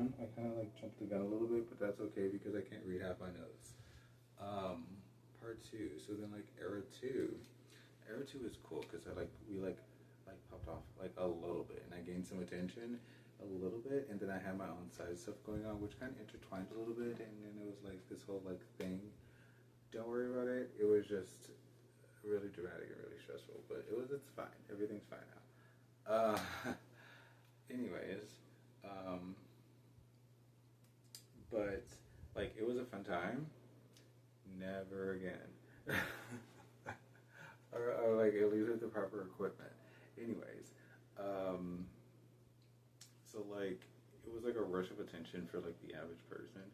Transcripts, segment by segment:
on. I kind of like jumped the gun a little bit, but that's okay because I can't read half my notes. Part two. So then like era two. Era two is cool because we popped off like a little bit, and I gained some attention a little bit, and then I had my own side stuff going on, which kind of intertwined a little bit, and then it was like this whole like thing. Don't worry about it. It was just really dramatic and really stressful, but it's fine. Everything's fine now. Anyways, but like it was a fun time. Never again. or like at least with the proper equipment. Anyways, so like it was like a rush of attention for like the average person,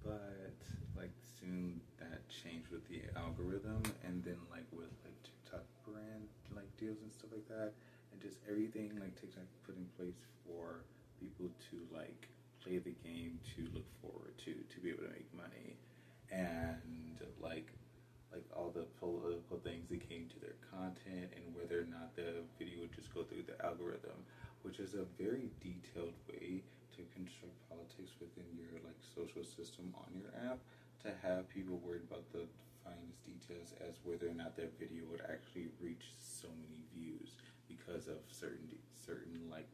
but like soon that changed with the algorithm, and then like with like TikTok brand like deals and stuff like that, and just everything like TikTok put in place for people to like play the game, to look forward to be able to make money, and like all the political things that came to their content, and whether or not the video would just go through the algorithm, which is a very detailed way to construct politics within your like social system on your app, to have people worried about the finest details as whether or not their video would actually reach so many views because of certain like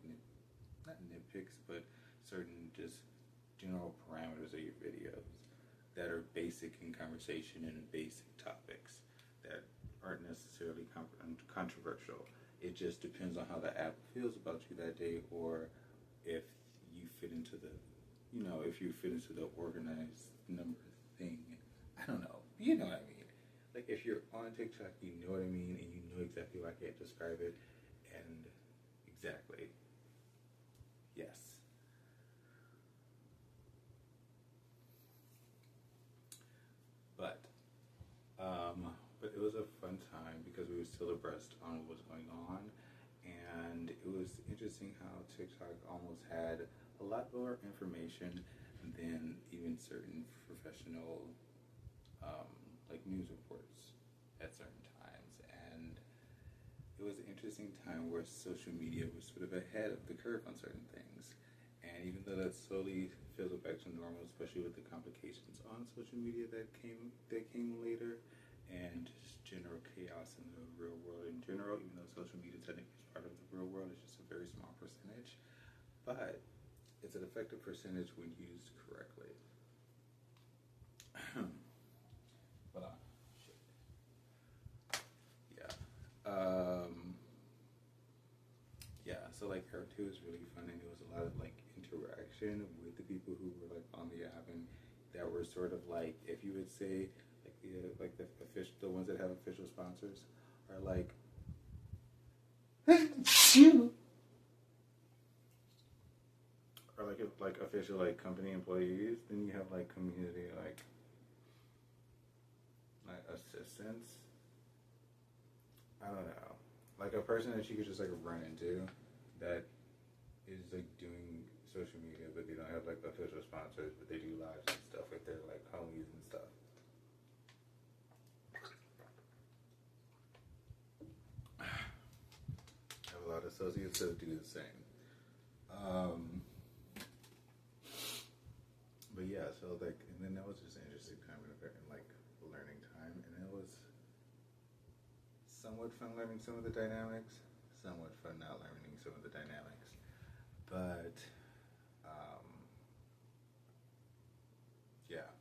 not nitpicks, but certain just general parameters of your videos that are basic in conversation and basic topics that aren't necessarily controversial. It just depends on how the app feels about you that day, or if you fit into the, if you fit into the organized number thing. I don't know. You know what I mean. Like if you're on TikTok, you know what I mean, and you know exactly why I can't describe it. And exactly. Yes. But it was a fun time because we were still abreast on what was going on, and it was interesting how TikTok almost had a lot more information than even certain professional, like news reports at certain times, and it was an interesting time where social media was sort of ahead of the curve on certain things. And even though that slowly fizzled back to normal, especially with the complications on social media that came later, and just general chaos in the real world in general, even though social media technically is part of the real world, it's just a very small percentage. But it's an effective percentage when used correctly. But shit. Yeah. Yeah, so like Era 2 was really fun, and it was a lot of like interaction with the people who were like on the app, and that were sort of like, if you would say the ones that have official sponsors are like or like official like company employees. Then you have like community like assistants. I don't know, like a person that you could just like run into that is like doing social media, but they don't have like official sponsors, but they do lives and stuff with their like homies and stuff. I have a lot of associates that do the same. But yeah, so like, and then that was just an interesting time and like learning time, and it was somewhat fun learning some of the dynamics, somewhat fun not learning some of the dynamics, but yeah,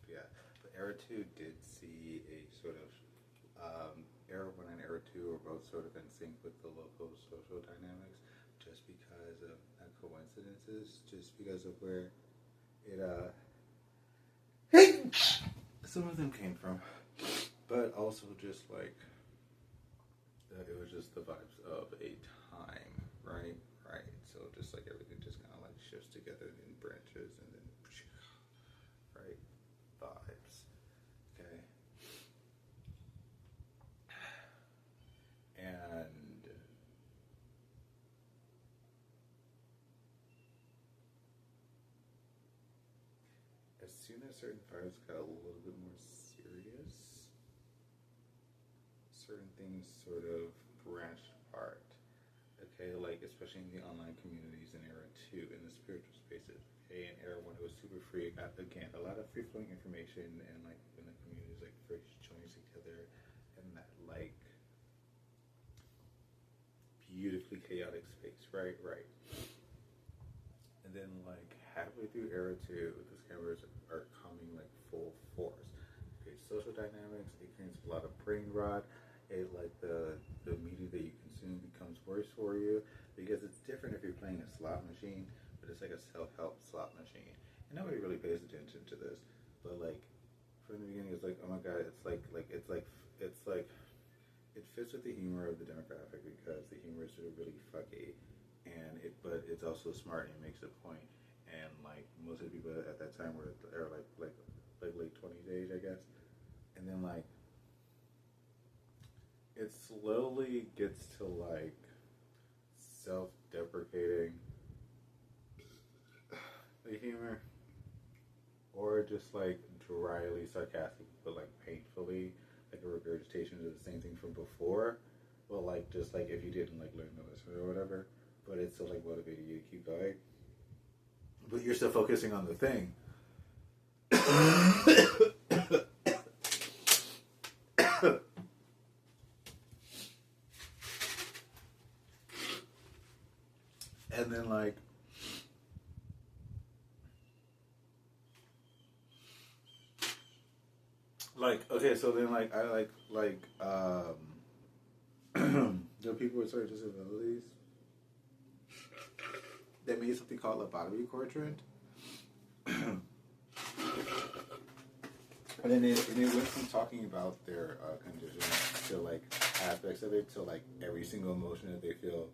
yeah. But Era 2 did see a sort of Era 1 and Era 2 are both sort of in sync with the local social dynamics, just because of coincidences, just because of where it some of them came from, but also just like it was just the vibes of a time, right? So just like everything just kind of like shifts together in branches, and then right vibes. Okay. And as soon as certain vibes got a little bit more serious, certain things sort of branched apart. Okay, like especially in the online communities in era two, in the spiritual spaces. Okay, in era one, it was super free. It got again a lot of free flowing information, and like when the communities like first joins together, and that like beautifully chaotic space, right, right. And then like halfway through era two, the scammers are coming like full force. Okay, social dynamics. It creates a lot of brain rot. It like the media that you consume becomes worse for you because it's different if you're playing a slot machine, but it's like a self-help slot machine, and nobody really pays attention to this. But like from the beginning, it's like, oh my god, it's like it fits with the humor of the demographic because the humor is sort of really fucky, and but it's also smart and it makes a point. And like most of the people at that time are like late 20s age, I guess. And then like it slowly gets to like self-deprecating the humor, or just like dryly sarcastic, but like painfully like a regurgitation of the same thing from before. Well, like just like if you didn't like learn the lesson or whatever, but it's still like motivating you to keep going. But you're still focusing on the thing. And then like okay, so then like I the people with certain disabilities, they made something called lobotomy quadrant. And it went from talking about their condition to like aspects of it to like every single emotion that they feel.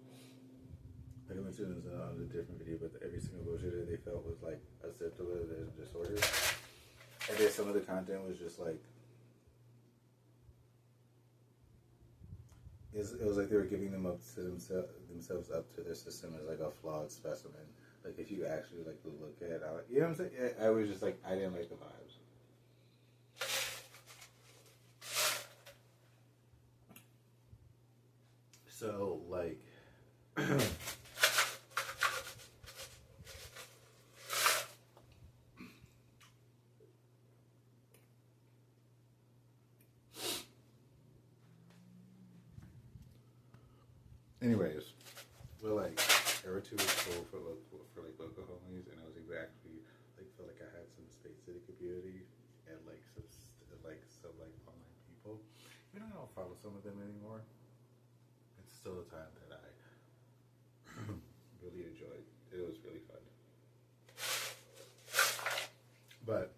Like I mentioned this on a different video, but every single emotion that they felt was like a symptom of their disorder. And then some of the content was just like it was like they were giving them up to themselves up to their system as like a flawed specimen. Like if you actually like look at it, you know what I'm saying? I was just like I didn't like the vibes. So like anyways, well like era two was cool for local homies, and I was exactly like felt like I had some space in the community and like some like online people. You know, I don't follow some of them anymore. It's still a time that I really enjoyed. It was really fun. But